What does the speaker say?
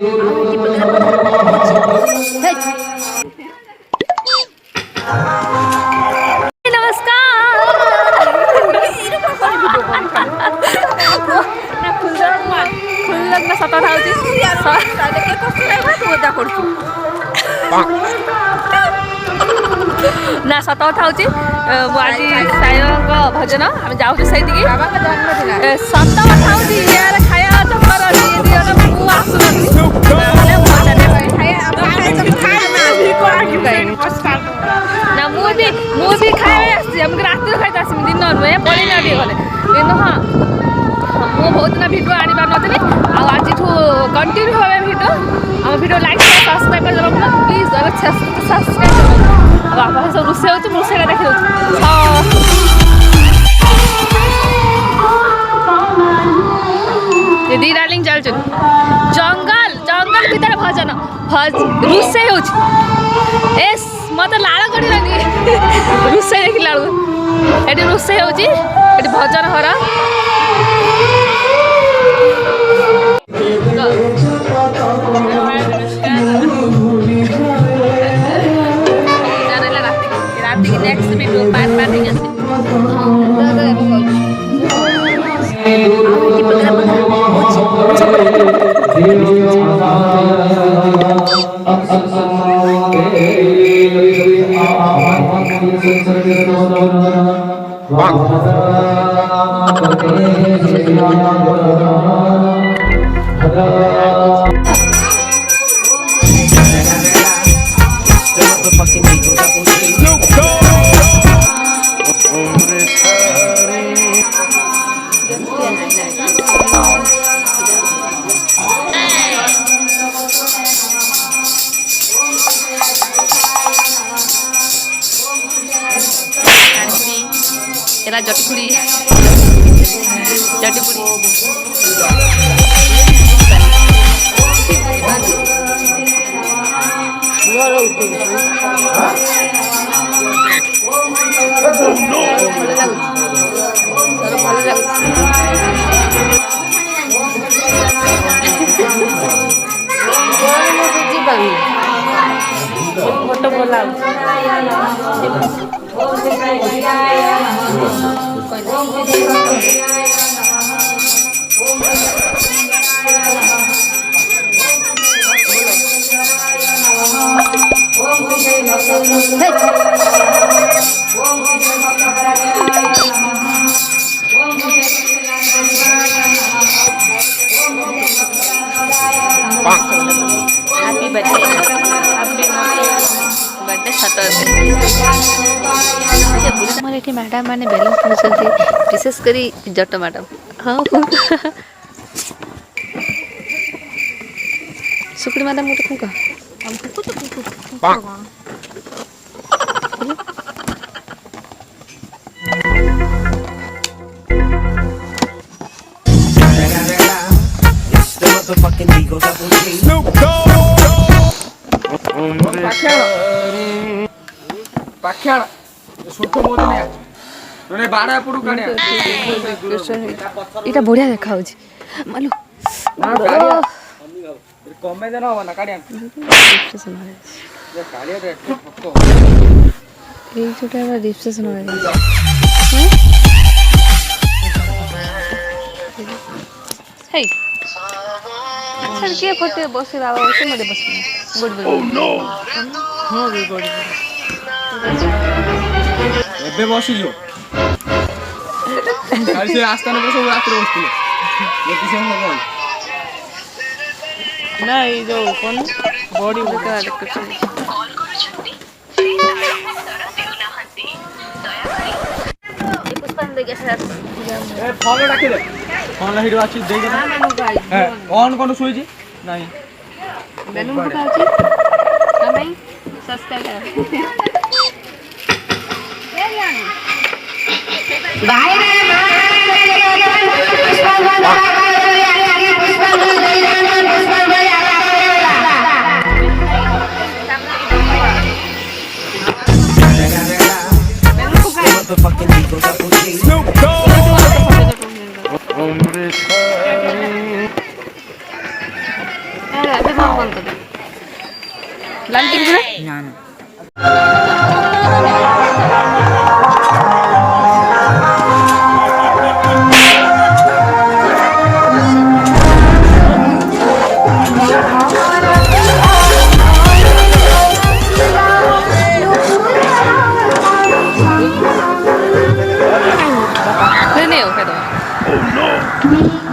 ना सत कथा हूँ आज साईबाबा भजन आम जाऊँ से सत कथा हूँ यार खाया चक्कर ना मुझे खाया रात खाई आसमी दिन नुहे पड़े ना गले कि हाँ ମୁଁ ବହୁତ ଦିନ ଭିଡ଼ିଓ ଆଣିପାରୁ ନଥିଲି ଆଉ ଆଜିଠୁ କଣ୍ଟିନ୍ୟୁ ଭାବେ ଭିଡ଼ିଓ ଆମ ଭିଡ଼ିଓ ଲାଇକ୍ ସବସ୍କ୍ରାଇବ୍ କରିଦେବାକୁ ପ୍ଲିଜ୍ ସବସ୍କ୍ରାଇବ୍ କରନ୍ତୁ ଆଉ ବାପା ସବୁ ରୋଷେଇ ହେଉଛି ମୁଁ ରୋଷେଇଟା ଦେଖି ଦେଉଛି ଦି ଡାର୍ଲିଂ ଚାଲୁଛନ୍ତି ଜଙ୍ଗଲ ଭିତରେ ଭଜନ ରୋଷେଇ ହେଉଛି ଏ ମତେ ଲାଳ କରିଲାନି ରୋଷେଇ ଦେଖିଲା ବେଳକୁ ଏଠି ରୋଷେଇ ହେଉଛି ଏଠି ଭଜନ ଘର रात की नेक्स्ट वीडियो पार्ट नहीं आसे जटपुरी फोटो बोला हैप्पी बर्थडे हमारे ये मैडम मैंने बेलून पहुँचते विशेषकर जट मैडम हाँ सुकड़ी मैडम गोटे कौन कह पाख्याण सुठ मोदी ने नने बाड़ा पडू काने इटा बढ़िया देखा होची मालू कमे देना हो ना काडिया रिसेप्शन है ये काडिया रे फको ए छोटा बा रिसेप्शन है हे अच्छा के फोटो बसे बाबा से मते बस गुड गुड हां गुड एबे बसी जो काल से आस्थान पर सब रात रे बसथिले ये किसे हो ना ये जो कौन बॉडी का लोकेशन ये पुष्पन दे के साथ ए फोन डाके दे फोन हिडो आछि दे दे ए ऑन कोन सुई जी नहीं बेलून को आछि का नहीं सब्सक्राइब कर भाई रे ଲାଇନ୍ କିଛି ନା ନା ନା Thế nhiều phải rồi.